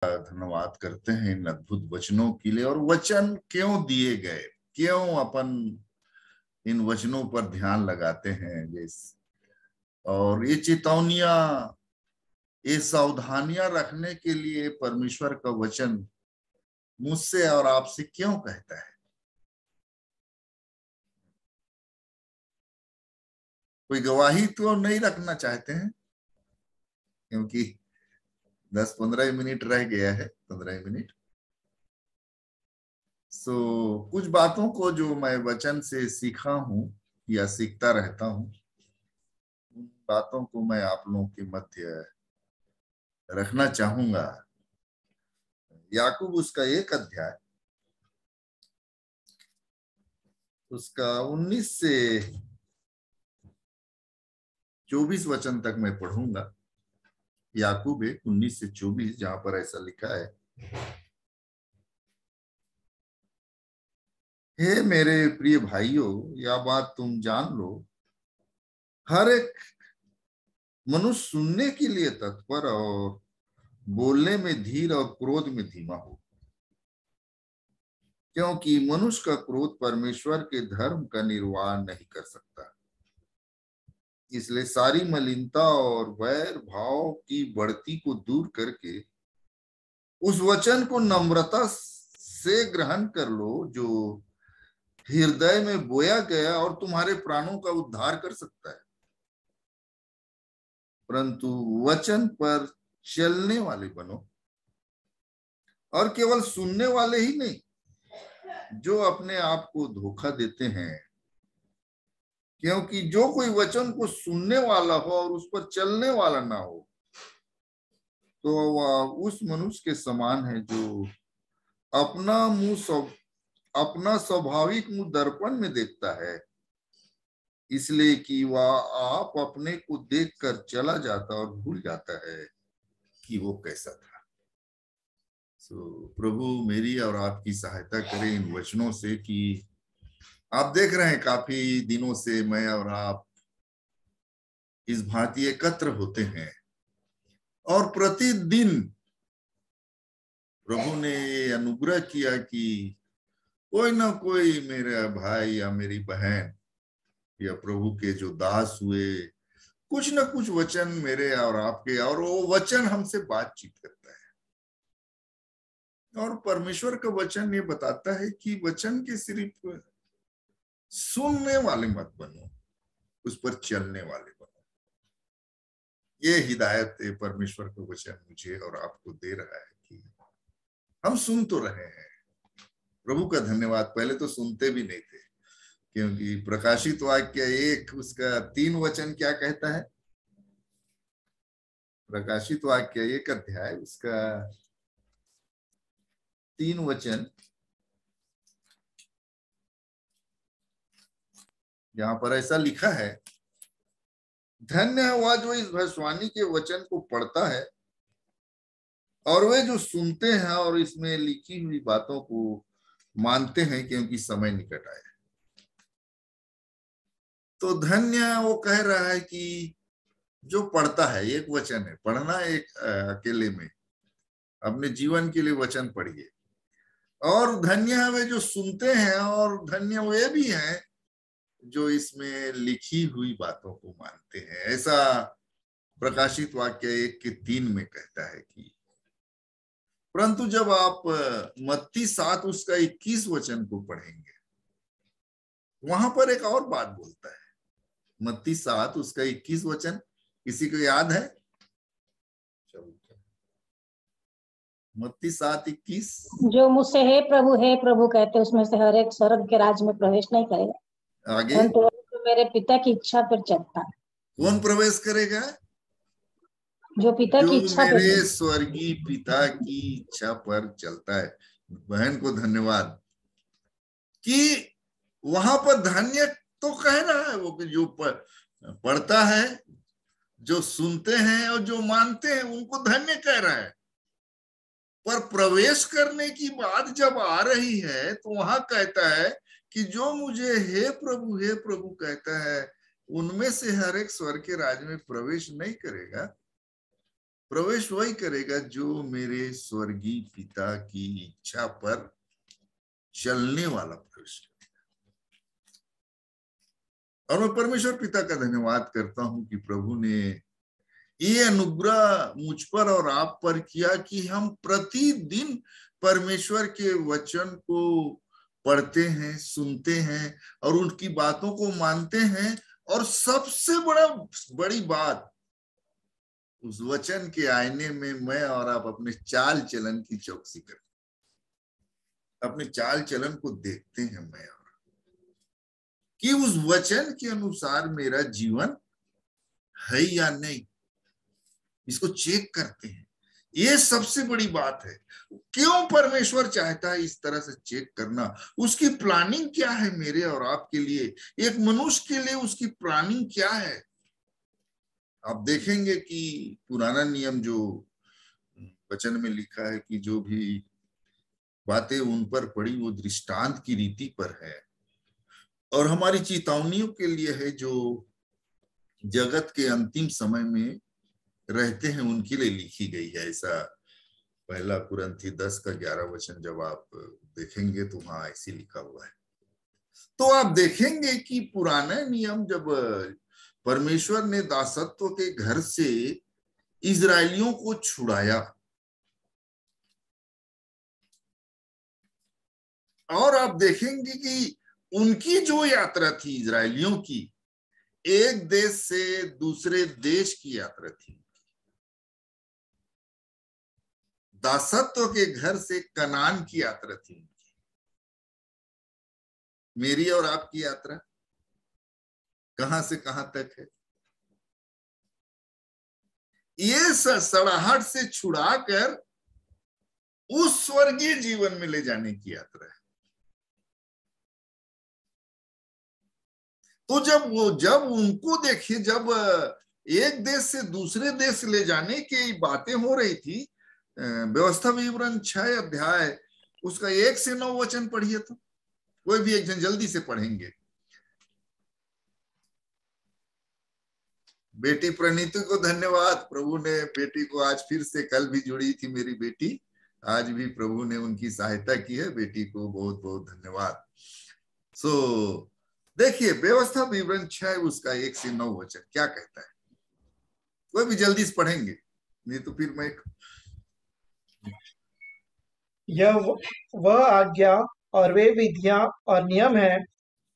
धन्यवाद करते हैं इन अद्भुत वचनों के लिए। और वचन क्यों दिए गए, क्यों अपन इन वचनों पर ध्यान लगाते हैं, और ये चेतावनियां, ये सावधानियां रखने के लिए परमेश्वर का वचन मुझसे और आपसे क्यों कहता है। कोई गवाही तो नहीं रखना चाहते हैं, क्योंकि 10-15 मिनट रह गया है, 15 मिनट। कुछ बातों को जो मैं वचन से सीखा हूं या सीखता रहता हूं, उन बातों को मैं आप लोगों के मध्य रखना चाहूंगा। याकूब उसका 1 अध्याय, उसका 19 से 24 वचन तक मैं पढ़ूंगा। याकूब 1:19 से 24, जहां पर ऐसा लिखा है, हे मेरे प्रिय भाइयों, यह बात तुम जान लो, हर एक मनुष्य सुनने के लिए तत्पर और बोलने में धीर और क्रोध में धीमा हो, क्योंकि मनुष्य का क्रोध परमेश्वर के धर्म का निर्वाह नहीं कर सकता। इसलिए सारी मलिनता और वैर भाव की बढ़ती को दूर करके उस वचन को नम्रता से ग्रहण कर लो जो हृदय में बोया गया और तुम्हारे प्राणों का उद्धार कर सकता है। परंतु वचन पर चलने वाले बनो, और केवल सुनने वाले ही नहीं, जो अपने आप को धोखा देते हैं। क्योंकि जो कोई वचन को सुनने वाला हो और उस पर चलने वाला ना हो, तो वह उस मनुष्य के समान है जो अपना स्वाभाविक मुंह दर्पण में देखता है, इसलिए कि वह आप अपने को देखकर चला जाता और भूल जाता है कि वो कैसा था। प्रभु मेरी और आपकी सहायता करें इन वचनों से, कि आप देख रहे हैं काफी दिनों से मैं और आप इस भांति एकत्र होते हैं, और प्रतिदिन प्रभु ने अनुग्रह किया कि कोई ना कोई मेरा भाई या मेरी बहन या प्रभु के जो दास हुए, कुछ ना कुछ वचन मेरे और आपके, और वो वचन हमसे बातचीत करता है। और परमेश्वर का वचन ये बताता है कि वचन के सिर्फ सुनने वाले मत बनो, उस पर चलने वाले बनो। ये हिदायत परमेश्वर का वचन मुझे और आपको दे रहा है कि हम सुन तो रहे हैं। प्रभु का धन्यवाद। पहले तो सुनते भी नहीं थे, क्योंकि प्रकाशित वाक्य 1 उसका 3 वचन क्या कहता है? प्रकाशित वाक्य 1 अध्याय उसका 3 वचन, जहां पर ऐसा लिखा है, धन्य है वह जो इस भविष्यवाणी के वचन को पढ़ता है और वे जो सुनते हैं और इसमें लिखी हुई बातों को मानते हैं, क्योंकि समय निकट आया। तो धन्य वो कह रहा है कि जो पढ़ता है, एक वचन है पढ़ना, एक अकेले में अपने जीवन के लिए वचन पढ़िए। और धन्य है वे जो सुनते हैं, और धन्य वे भी हैं जो इसमें लिखी हुई बातों को मानते हैं। ऐसा प्रकाशित वाक्य 1:3 में कहता है कि, परंतु जब आप मत्ती 7 उसका 21 वचन को पढ़ेंगे, वहां पर एक और बात बोलता है। मत्ती 7 उसका 21 वचन किसी को याद है? मत्ती 7:21, जो मुझसे हे प्रभु कहते उसमें से हर एक स्वर्ग के राज में प्रवेश नहीं करेगा, आगे परंतु तो मेरे पिता की इच्छा पर चलता है। कौन प्रवेश करेगा? जो पिता की जो इच्छा पर मेरे स्वर्गीय पिता की इच्छा पर चलता है। बहन को धन्यवाद कि वहां पर धन्य तो कह रहा है वो, कि जो पढ़ता है, जो सुनते हैं और जो मानते हैं, उनको धन्य कह रहा है। पर प्रवेश करने की बात जब आ रही है, तो वहां कहता है कि जो मुझे हे प्रभु कहता है, उनमें से हर एक स्वर्ग के राज में प्रवेश नहीं करेगा, प्रवेश वही करेगा जो मेरे स्वर्गीय पिता की इच्छा पर चलने वाला प्रवेश करेगा। और मैं परमेश्वर पिता का धन्यवाद करता हूं कि प्रभु ने ये अनुग्रह मुझ पर और आप पर किया कि हम प्रतिदिन परमेश्वर के वचन को पढ़ते हैं, सुनते हैं और उनकी बातों को मानते हैं। और सबसे बड़ी बात, उस वचन के आईने में मैं और आप अपने चाल चलन की चौकसी करते, अपने चाल चलन को देखते हैं मैं और कि उस वचन के अनुसार मेरा जीवन है या नहीं, इसको चेक करते हैं। ये सबसे बड़ी बात है। क्यों परमेश्वर चाहता है इस तरह से चेक करना? उसकी प्लानिंग क्या है मेरे और आपके लिए? एक मनुष्य के लिए उसकी प्लानिंग क्या है? आप देखेंगे कि पुराना नियम जो वचन में लिखा है कि जो भी बातें उन पर पड़ी वो दृष्टांत की रीति पर है और हमारी चेतावनियों के लिए है, जो जगत के अंतिम समय में रहते हैं उनके लिए लिखी गई है। ऐसा पहला कुरिन्थी 10:11 जब आप देखेंगे तो वहां ऐसे लिखा हुआ है। तो आप देखेंगे कि पुराना नियम जब परमेश्वर ने दासत्व के घर से इजरायलियों को छुड़ाया और आप देखेंगे कि उनकी जो यात्रा थी इजरायलियों की, एक देश से दूसरे देश की यात्रा थी। दासत्व के घर से कनान की यात्रा थी। मेरी और आपकी यात्रा कहां से कहां तक है? ये सड़ाहट से छुड़ाकर उस स्वर्गीय जीवन में ले जाने की यात्रा है। तो जब उनको देखिए, जब एक देश से दूसरे देश ले जाने की बातें हो रही थी, व्यवस्था विवरण 6 अध्याय उसका 1 से 9 वचन पढ़िए। तो कोई भी एक जन जल्दी से पढ़ेंगे। बेटी प्रणीति को धन्यवाद। प्रभु ने बेटी को आज फिर से, कल भी जुड़ी थी मेरी बेटी, आज भी प्रभु ने उनकी सहायता की है। बेटी को बहुत बहुत धन्यवाद। देखिए व्यवस्था विवरण 6 उसका 1 से 9 वचन क्या कहता है। कोई भी जल्दी से पढ़ेंगे, नहीं तो फिर मैं यह वह आज्ञा और वे विधियां और नियम हैं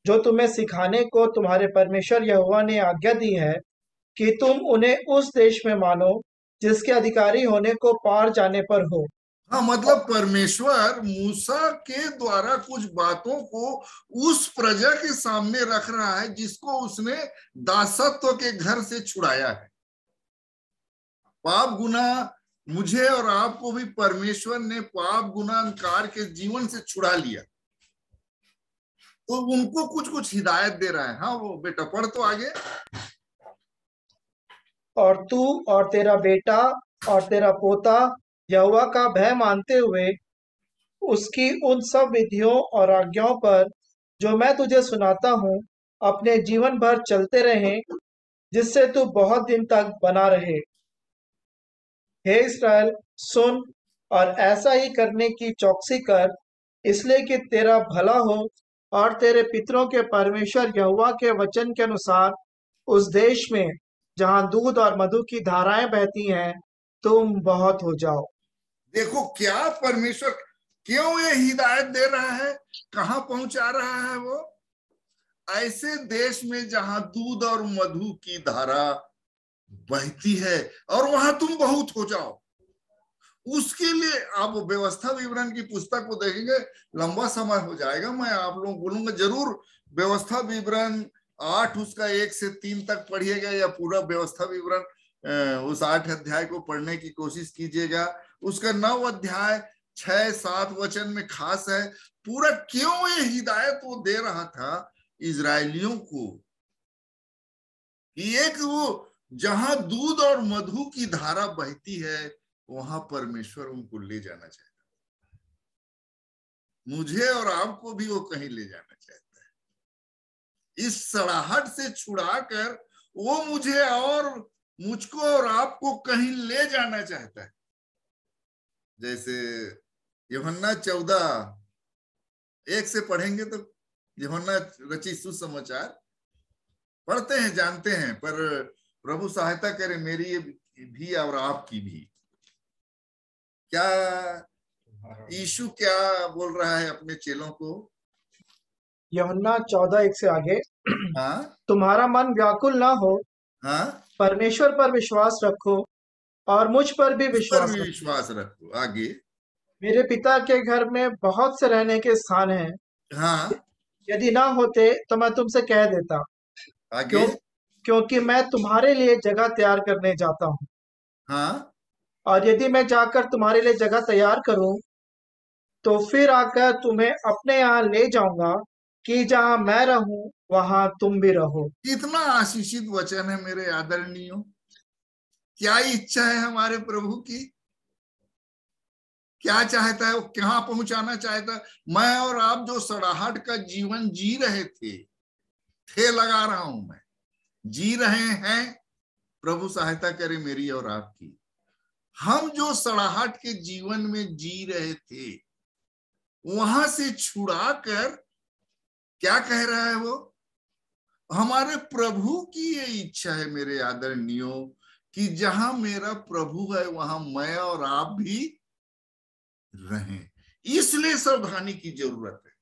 जो तुम्हें सिखाने को तुम्हारे परमेश्वर यहोवा ने आज्ञा दी है कि तुम उन्हें उस देश में मानो जिसके अधिकारी होने को पार जाने पर हो। हाँ, मतलब परमेश्वर मूसा के द्वारा कुछ बातों को उस प्रजा के सामने रख रहा है जिसको उसने दासत्व के घर से छुड़ाया है। पाप गुनाह मुझे और आपको भी परमेश्वर ने पाप गुनाह अंधकार के जीवन से छुड़ा लिया, तो उनको कुछ कुछ हिदायत दे रहा है। हाँ वो बेटा पढ़ तो आगे। और तू और तेरा बेटा और तेरा पोता यहोवा का भय मानते हुए उसकी उन सब विधियों और आज्ञाओं पर जो मैं तुझे सुनाता हूँ अपने जीवन भर चलते रहें, जिससे तू बहुत दिन तक बना रहे। हे इस्राएल, सुन और ऐसा ही करने की चौकसी कर, इसलिए कि तेरा भला हो और तेरे पितरों के परमेश्वर यहोवा के वचन के अनुसार उस देश में जहां दूध और मधु की धाराएं बहती हैं तुम बहुत हो जाओ। देखो क्या परमेश्वर क्यों ये हिदायत दे रहा है, कहां पहुंचा रहा है वो? ऐसे देश में जहां दूध और मधु की धारा बहती है और वहां तुम बहुत हो जाओ। उसके लिए आप व्यवस्था विवरण की पुस्तक को देखेंगे, लंबा समय हो जाएगा। मैं आप लोगों को बोलूंगा जरूर व्यवस्था विवरण 8 उसका 1 से 3 तक पढ़िएगा, या पूरा व्यवस्था विवरण उस 8 अध्याय को पढ़ने की कोशिश कीजिएगा। उसका 9 अध्याय 6-7 वचन में खास है पूरा क्यों ये हिदायत वो दे रहा था इजरायलियों को कि एक वो जहां दूध और मधु की धारा बहती है वहां परमेश्वर उनको ले जाना चाहता है। मुझे और आपको भी वो कहीं ले जाना चाहता है। इस सड़ाहट से छुड़ाकर वो मुझे और मुझको और आपको कहीं ले जाना चाहता है। जैसे यूहन्ना 14:1 से पढ़ेंगे तो यूहन्ना रचित सुसमाचार पढ़ते हैं, जानते हैं, पर प्रभु सहायता करे मेरी भी और आपकी भी। क्या यीशु क्या बोल रहा है अपने चेलों को? यूहन्ना 14:1 से आगे, हाँ तुम्हारा मन व्याकुल ना हो, हाँ, परमेश्वर पर विश्वास रखो और मुझ पर भी उस पर विश्वास भी रखो। विश्वास रखो। आगे, मेरे पिता के घर में बहुत से रहने के स्थान हैं, हाँ यदि ना होते तो मैं तुमसे कह देता, आगे, क्यों क्योंकि मैं तुम्हारे लिए जगह तैयार करने जाता हूँ। हाँ और यदि मैं जाकर तुम्हारे लिए जगह तैयार करूं, तो फिर आकर तुम्हें अपने यहाँ ले जाऊंगा, कि जहाँ मैं रहूं वहां तुम भी रहो। कितना आशीषित वचन है मेरे आदरणीयों। क्या इच्छा है हमारे प्रभु की, क्या चाहता है, वो कहाँ पहुंचाना चाहता है। मैं और आप जो सड़ाहट का जीवन जी रहे थे लगा रहा हूं मैं, जी रहे हैं, प्रभु सहायता करे मेरी और आपकी। हम जो सड़ाहट के जीवन में जी रहे थे, वहां से छुड़ाकर क्या कह रहा है वो? हमारे प्रभु की ये इच्छा है मेरे आदरणीयों, कि जहां मेरा प्रभु है वहां मैं और आप भी रहें। इसलिए सावधानी की जरूरत है।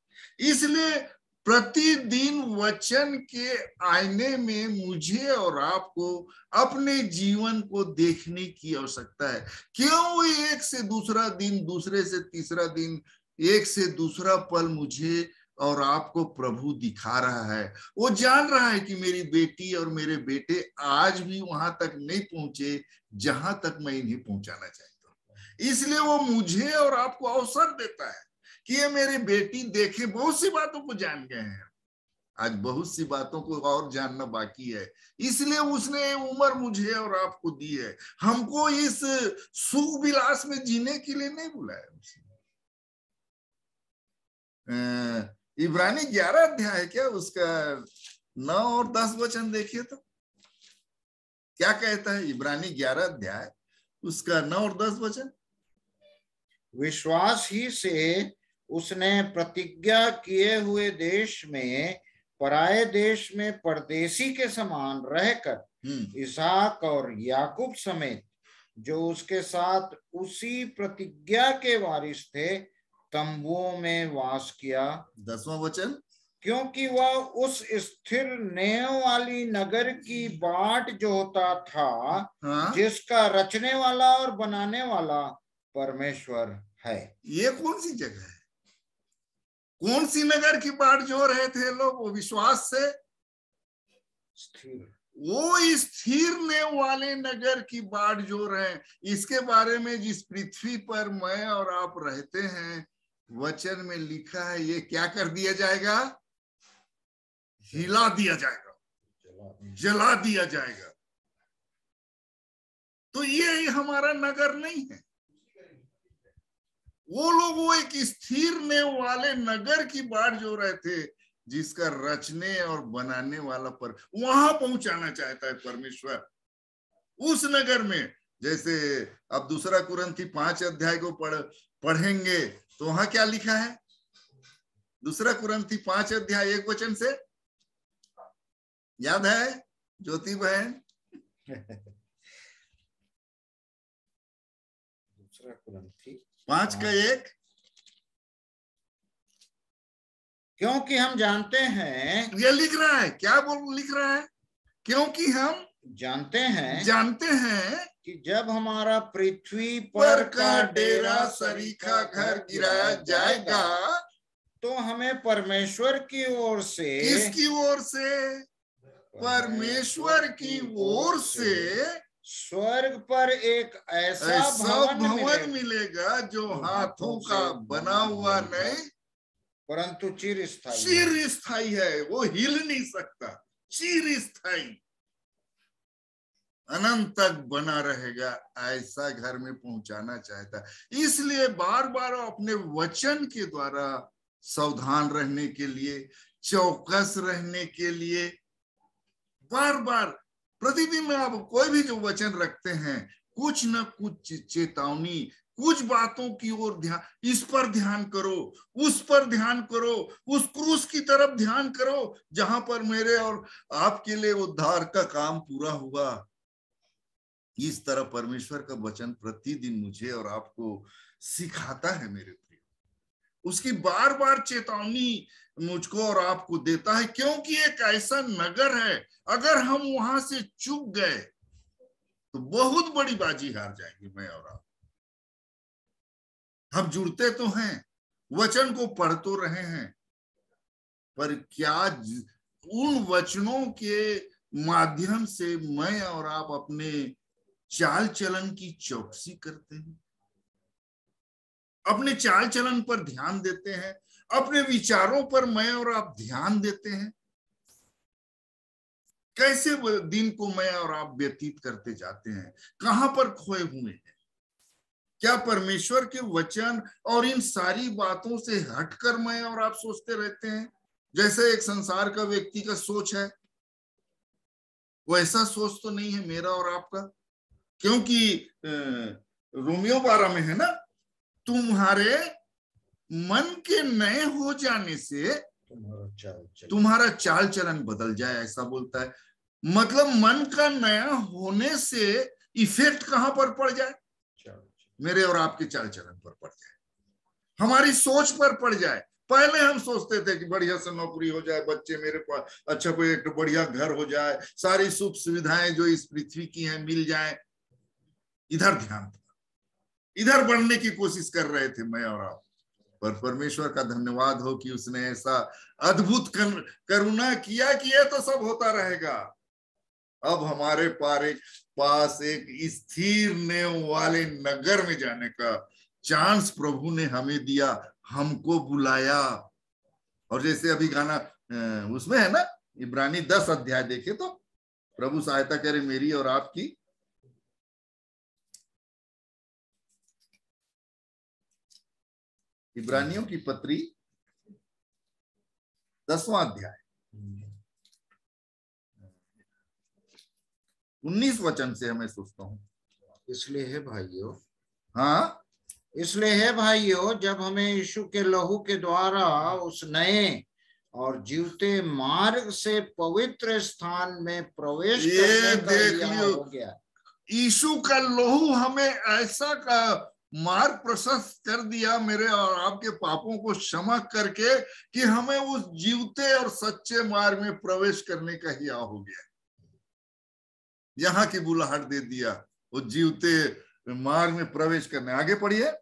इसलिए प्रतिदिन वचन के आईने में मुझे और आपको अपने जीवन को देखने की आवश्यकता है। क्यों एक से दूसरा दिन, दूसरे से तीसरा दिन, एक से दूसरा पल मुझे और आपको प्रभु दिखा रहा है। वो जान रहा है कि मेरी बेटी और मेरे बेटे आज भी वहां तक नहीं पहुंचे जहां तक मैं इन्हें पहुंचाना चाहता हूं। इसलिए वो मुझे और आपको अवसर देता है कि ये मेरी बेटी देखे, बहुत सी बातों को जान गए हैं, आज बहुत सी बातों को और जानना बाकी है। इसलिए उसने उम्र मुझे और आपको दी है। हमको इस सुख विलास में जीने के लिए नहीं बुलाया उसने। इब्रानी 11 अध्याय है क्या, उसका 9 और 10 वचन देखिए तो क्या कहता है। इब्रानी 11 अध्याय उसका 9 और 10 वचन। विश्वास ही से उसने प्रतिज्ञा किए हुए देश में, पराये देश में परदेशी के समान रहकर इसहाक और याकूब समेत जो उसके साथ उसी प्रतिज्ञा के वारिस थे, तंबुओं में वास किया। 10वां वचन, क्योंकि वह उस स्थिर नेव वाली नगर की बाट जोता था, हाँ? जिसका रचने वाला और बनाने वाला परमेश्वर है। ये कौन सी जगह है, कौन सी नगर की बाट जो रहे थे लोग? वो विश्वास से स्थिर, वो स्थिर वाले नगर की बाट जो रहे। इसके बारे में जिस पृथ्वी पर मैं और आप रहते हैं, वचन में लिखा है ये क्या कर दिया जाएगा? हिला दिया जाएगा, जला दिया जाएगा। तो ये हमारा नगर नहीं है। वो लोग वो एक स्थिर वाले नगर की बाट जो रहे थे, जिसका रचने और बनाने वाला पर वहां पहुंचाना चाहता है परमेश्वर, उस नगर में। जैसे अब 2 कुरिन्थी 5 अध्याय को पढ़ेंगे तो वहां क्या लिखा है? 2 कुरिन्थी 5 अध्याय 1 वचन से याद है ज्योति बहन? 2 कुरिन्थी 5:1। क्योंकि हम जानते हैं, ये लिख रहा है, क्या लिख रहा है? क्योंकि हम जानते हैं कि जब हमारा पृथ्वी पर का डेरा सरीखा घर गिराया जाएगा, तो हमें परमेश्वर की ओर से, किसकी ओर से? परमेश्वर की ओर से स्वर्ग पर एक ऐसा भवन मिलेगा जो हाथों का बना हुआ नहीं, परंतु चिर स्थायी है। वो हिल नहीं सकता, चिर स्थायी, अनंत तक बना रहेगा। ऐसा घर में पहुंचाना चाहता है। इसलिए बार बार अपने वचन के द्वारा सावधान रहने के लिए, चौकस रहने के लिए बार बार प्रतिदिन में आप कोई भी जो वचन रखते हैं, कुछ न कुछ चेतावनी, कुछ बातों की ओर ध्यान, इस पर ध्यान करो, उस पर ध्यान करो, उस क्रूस की तरफ ध्यान करो जहां पर मेरे और आपके लिए उद्धार का काम पूरा हुआ। इस तरह परमेश्वर का वचन प्रतिदिन मुझे और आपको सिखाता है मेरे प्रिय। उसकी बार बार चेतावनी मुझको और आपको देता है, क्योंकि एक ऐसा नगर है, अगर हम वहां से चूक गए तो बहुत बड़ी बाजी हार जाएंगे मैं और आप। हम जुड़ते तो हैं, वचन को पढ़ तो रहे हैं, पर क्या उन वचनों के माध्यम से मैं और आप अपने चाल चलन की चौकसी करते हैं, अपने चाल चलन पर ध्यान देते हैं, अपने विचारों पर मैं और आप ध्यान देते हैं? कैसे दिन को मैं और आप व्यतीत करते जाते हैं? कहां पर खोए हुए हैं? क्या परमेश्वर के वचन और इन सारी बातों से हटकर मैं और आप सोचते रहते हैं जैसे एक संसार का व्यक्ति का सोच है? वैसा सोच तो नहीं है मेरा और आपका, क्योंकि रोमियो 12 में है ना, तुम्हारे मन के नए हो जाने से तुम्हारा चाल चलन बदल जाए, ऐसा बोलता है। मतलब मन का नया होने से इफेक्ट कहां पर पड़ जाए? मेरे और आपके चाल चलन पर पड़ जाए, हमारी सोच पर पड़ जाए। पहले हम सोचते थे कि बढ़िया से नौकरी हो जाए, बच्चे मेरे पास, अच्छा कोई एक बढ़िया घर हो जाए, सारी सुख सुविधाएं जो इस पृथ्वी की हैं मिल जाए। इधर ध्यान था, इधर बढ़ने की कोशिश कर रहे थे मैं और आप, पर परमेश्वर का धन्यवाद हो कि उसने ऐसा अद्भुत करुणा किया कि ये तो सब होता रहेगा। अब हमारे पास एक स्थिर नेव वाले नगर में जाने का चांस प्रभु ने हमें दिया, हमको बुलाया। और जैसे अभी गाना उसमें है ना, इब्रानी 10 अध्याय देखे तो प्रभु सहायता करे मेरी और आपकी। इब्रानियों की पत्री 10वां अध्याय 19 वचन से हमें सोचता हूं। इसलिए है भाइयों, हाँ, इसलिए है भाइयों, जब हमें यीशु के लहू के द्वारा उस नए और जीवते मार्ग से पवित्र स्थान में प्रवेश करने का इरादा हो गया। यीशु का लहू हमें ऐसा का मार्ग प्रशस्त कर दिया मेरे और आपके पापों को क्षमा करके कि हमें उस जीवते और सच्चे मार्ग में प्रवेश करने का ही हो गया। यहाँ की बुलाहट दे दिया, उस जीवते मार्ग में प्रवेश करने। आगे पढ़िए।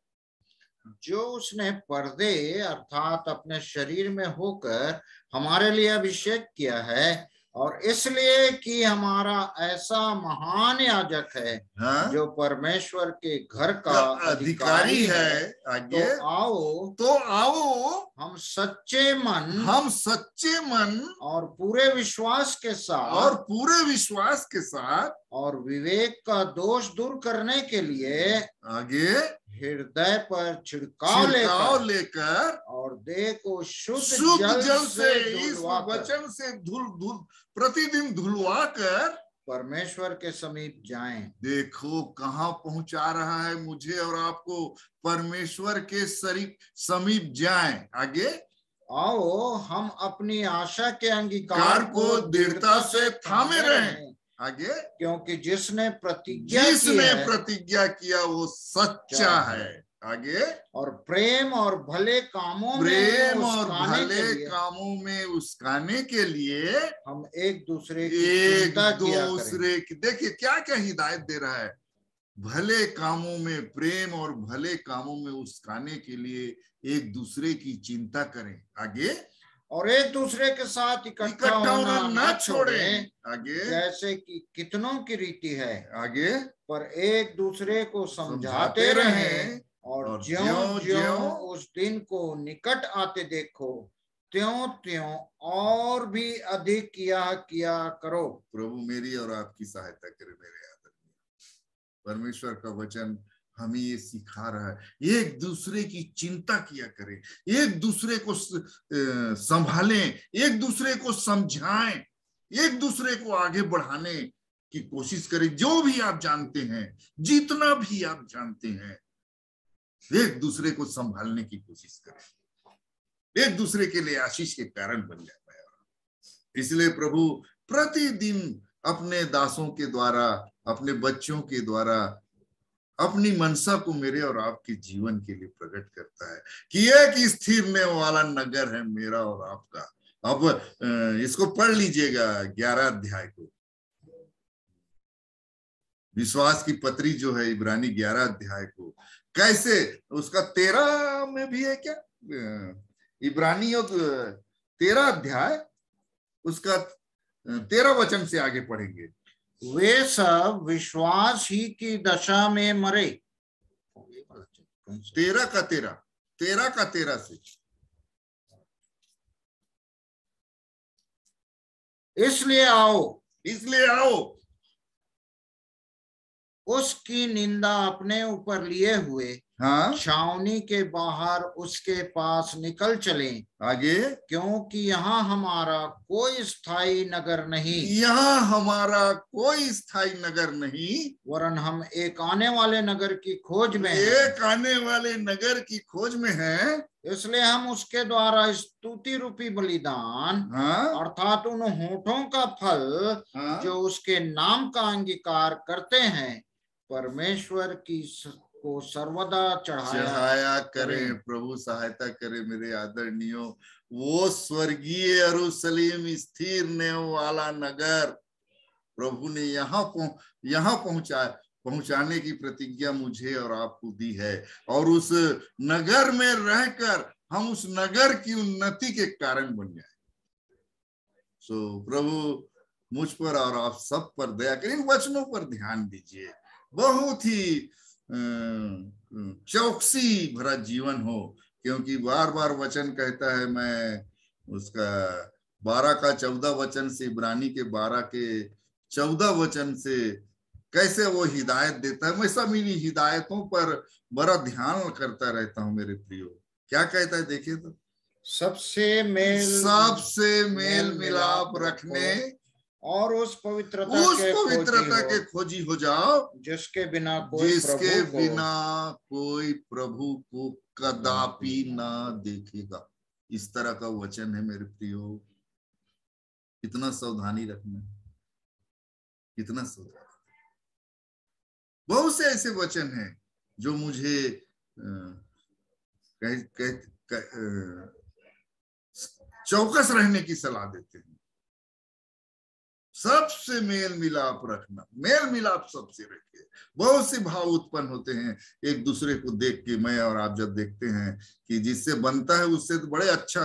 जो उसने पर्दे अर्थात अपने शरीर में होकर हमारे लिए अभिषेक किया है, और इसलिए कि हमारा ऐसा महान याजक है, हाँ? जो परमेश्वर के घर का अधिकारी है। आगे तो आओ हम सच्चे मन और पूरे विश्वास के साथ और विवेक का दोष दूर करने के लिए आगे हृदय पर छिड़काव लेकर और देह को शुद्ध जल से इस वचन से प्रतिदिन धुलवा कर परमेश्वर के समीप जाएं। देखो कहाँ पहुंचा रहा है मुझे और आपको, परमेश्वर के समीप जाएं। आगे आओ हम अपनी आशा के अंगीकार को दृढ़ता से थामे रहें। आगे क्योंकि जिसने प्रतिज्ञा किया वो सच्चा है। आगे और प्रेम और भले कामों में उसकाने के लिए हम एक दूसरे की देखिए क्या क्या हिदायत दे रहा है। भले कामों में प्रेम और भले कामों में उसकाने के लिए एक दूसरे की चिंता करें। आगे और एक दूसरे के साथ इकट्ठा होना न छोड़ें, आगे जैसे कि कितनों की रीति है। आगे पर एक दूसरे को समझाते रहें, और ज्यों उस दिन को निकट आते देखो त्यों और भी अधिक किया करो। प्रभु मेरी और आपकी सहायता करे मेरे आदरणीय। परमेश्वर का वचन हमें ये सिखा रहा है, एक दूसरे की चिंता किया करें, एक दूसरे को संभालें, एक दूसरे को समझाएं, एक दूसरे को आगे बढ़ाने की कोशिश करें। जो भी आप जानते हैं, जितना भी आप जानते हैं, एक दूसरे को संभालने की कोशिश करें, एक दूसरे के लिए आशीष के कारण बन जाए। इसलिए प्रभु प्रतिदिन अपने दासों के द्वारा, अपने बच्चों के द्वारा अपनी मनसा को मेरे और आपके जीवन के लिए प्रकट करता है कि एक स्थिरने वाला नगर है मेरा और आपका। अब इसको पढ़ लीजिएगा 11 अध्याय को, विश्वास की पत्री जो है इब्रानी 11 अध्याय को, कैसे उसका 13 में भी है क्या, इब्रानियों 13 अध्याय उसका 13 वचन से आगे पढ़ेंगे। वे सब विश्वास ही की दशा में मरे। 13 का 13 से, इसलिए आओ उसकी निंदा अपने ऊपर लिए हुए हाँ, छावनी के बाहर उसके पास निकल चले। आगे, क्योंकि यहाँ हमारा कोई स्थायी नगर नहीं, यहाँ हमारा कोई स्थायी नगर नहीं, वरन हम एक आने वाले नगर की खोज में हैं। एक आने वाले नगर की खोज में है। इसलिए हम उसके द्वारा स्तुति रूपी बलिदान, हाँ, अर्थात उन होठों का फल हाँ, जो उसके नाम का अंगीकार करते हैं, परमेश्वर की को सर्वदा चढ़ाया करें। प्रभु सहायता करे मेरे आदरणीयों। वो स्वर्गीय यरूशलेम, स्थिर वाला नगर प्रभु ने यहाँ पहुंचाने की प्रतिज्ञा मुझे और आपको दी है, और उस नगर में रहकर हम उस नगर की उन्नति के कारण बन जाए। प्रभु मुझ पर और आप सब पर दया करें। इन वचनों पर ध्यान दीजिए, बहुत ही चौकसी भरा जीवन हो, क्योंकि बार बार वचन कहता है, मैं उसका 12 का 14 वचन से, इब्रानी के 12 के 14 वचन से कैसे वो हिदायत देता है। मैं सब इन हिदायतों पर बड़ा ध्यान करता रहता हूं मेरे प्रियो। क्या कहता है देखिए तो, सबसे मेल मिलाप रखने और उस पवित्रता के खोजी हो जाओ, जिसके बिना कोई प्रभु को कदापि ना देखेगा। इस तरह का वचन है मेरे प्रियो। कितना सावधानी रखना, कितना सावधानी। बहुत से ऐसे वचन हैं जो मुझे चौकस रहने की सलाह देते हैं। सबसे मेल मिलाप रखना, मेल मिलाप सबसे रखिए। बहुत से भाव उत्पन्न होते हैं एक दूसरे को देख के। मैं और आप जब देखते हैं कि जिससे बनता है उससे तो बड़े अच्छा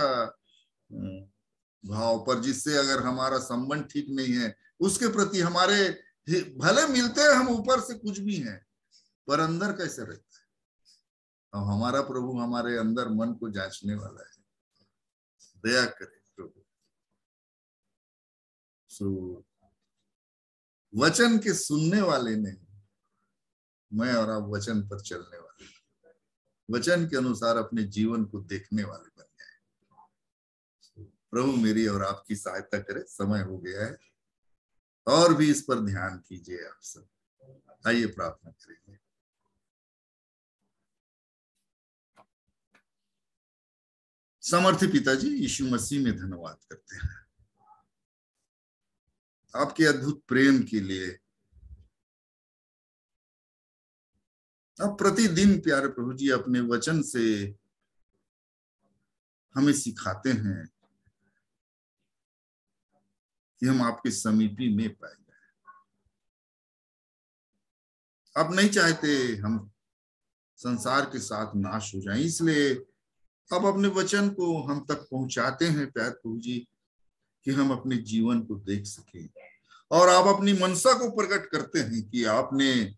भाव, पर जिससे अगर हमारा संबंध ठीक नहीं है उसके प्रति हमारे, भले मिलते हैं हम ऊपर से कुछ भी हैं, पर अंदर कैसे रहता है। और हमारा प्रभु हमारे अंदर मन को जांचने वाला है। दया करे प्रभु। वचन के सुनने वाले नहीं, मैं और आप वचन पर चलने वाले, वचन के अनुसार अपने जीवन को देखने वाले बन जाए। प्रभु मेरी और आपकी सहायता करे। समय हो गया है, और भी इस पर ध्यान कीजिए आप सब। आइए प्रार्थना करेंगे। समर्थी पिताजी, यीशु मसीह में धन्यवाद करते हैं आपके अद्भुत प्रेम के लिए। आप प्रतिदिन प्यारे प्रभु जी अपने वचन से हमें सिखाते हैं कि हम आपके समीपी में पाए जाए। आप नहीं चाहते हम संसार के साथ नाश हो जाएं, इसलिए आप अपने वचन को हम तक पहुंचाते हैं प्यारे प्रभु जी, कि हम अपने जीवन को देख सकें। और आप अपनी मनसा को प्रकट करते हैं कि आपने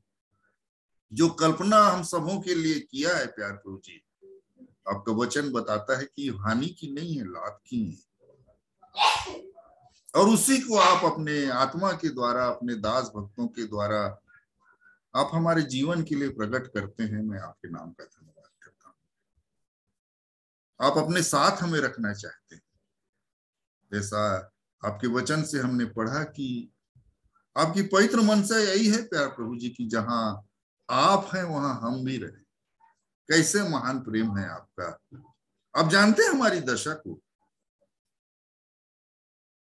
जो कल्पना हम सबों के लिए किया है प्यारे प्रभु जी, आपका वचन बताता है कि हानि की नहीं है, लाभ की है। और उसी को आप अपने आत्मा के द्वारा, अपने दास भक्तों के द्वारा आप हमारे जीवन के लिए प्रकट करते हैं। मैं आपके नाम का धन्यवाद करता हूँ। आप अपने साथ हमें रखना चाहते हैं, जैसा आपके वचन से हमने पढ़ा कि आपकी पवित्र मनसा यही है प्यार प्रभु जी की जहां आप हैं वहां हम भी रहे। कैसे महान प्रेम है आपका। आप जानते हैं हमारी दशा को,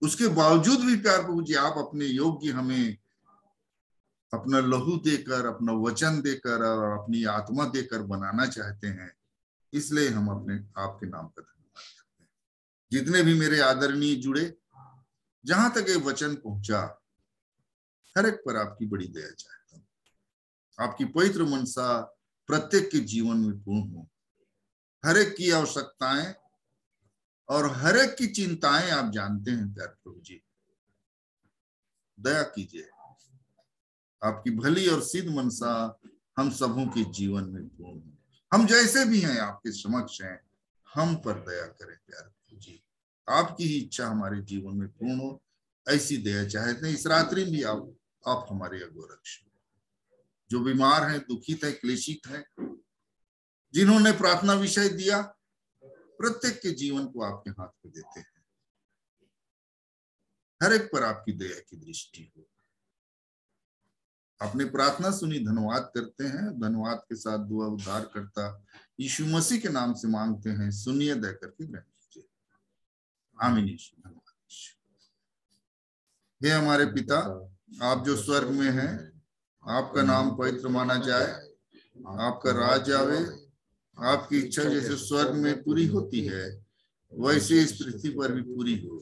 उसके बावजूद भी प्यार प्रभु जी आप अपने योग्य हमें अपना लहू देकर, अपना वचन देकर और अपनी आत्मा देकर बनाना चाहते हैं। इसलिए हम अपने आपके नाम का धन्यवाद करते हैं। जितने भी मेरे आदरणीय जुड़े, जहां तक ये वचन पहुंचा, हर एक पर आपकी बड़ी दया चाहता हूँ। आपकी पवित्र मनसा प्रत्येक के जीवन में पूर्ण हो। हर एक की आवश्यकताएं और हर एक की चिंताएं आप जानते हैं प्यार प्रभु जी। दया कीजिए, आपकी भली और सिद्ध मनसा हम सबों के जीवन में पूर्ण हो। हम जैसे भी हैं आपके समक्ष हैं, हम पर दया करें प्यार प्रभु जी। आपकी ही इच्छा हमारे जीवन में पूर्ण हो, ऐसी दया चाहते हैं। इस रात्रि भी आप हमारे अगोरक्षक, जो बीमार हैं, दुखित हैं, क्लेशित हैं, जिन्होंने प्रार्थना विषय दिया, प्रत्येक के जीवन को आपके हाथ में देते हैं। हर एक पर आपकी दया की दृष्टि हो। आपने प्रार्थना सुनी, धन्यवाद करते हैं। धन्यवाद के साथ दुआ उद्धार करता यीशु मसीह के नाम से मांगते हैं, सुनिए, दया करके ग्रहण कीजिए। आमीन। यीशु, धन्यवाद। हे हमारे पिता, आप जो स्वर्ग में हैं, आपका नाम पवित्र माना जाए, आपका राज आवे, आपकी इच्छा जैसे स्वर्ग में पूरी होती है वैसे इस पृथ्वी पर भी पूरी हो।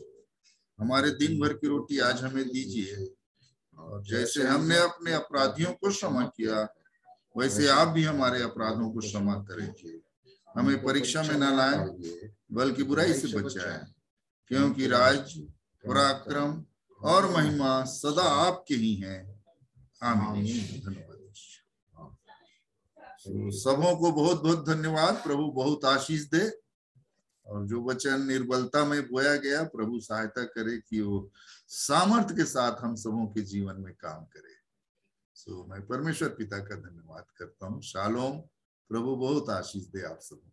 हमारे दिन भर की रोटी आज हमें दीजिए, और जैसे हमने अपने अपराधियों को क्षमा किया वैसे आप भी हमारे अपराधों को क्षमा करें। हमें परीक्षा में न लाएं बल्कि बुराई से बचाएं, क्योंकि राज, पराक्रम और महिमा सदा आपके ही हैं। आमीन। धन्यवाद। सबों को बहुत बहुत धन्यवाद। प्रभु बहुत आशीष दे, और जो वचन निर्बलता में बोया गया, प्रभु सहायता करे कि वो सामर्थ्य के साथ हम सबों के जीवन में काम करे। मैं परमेश्वर पिता का धन्यवाद करता हूँ। शालोम। प्रभु बहुत आशीष दे आप सबको।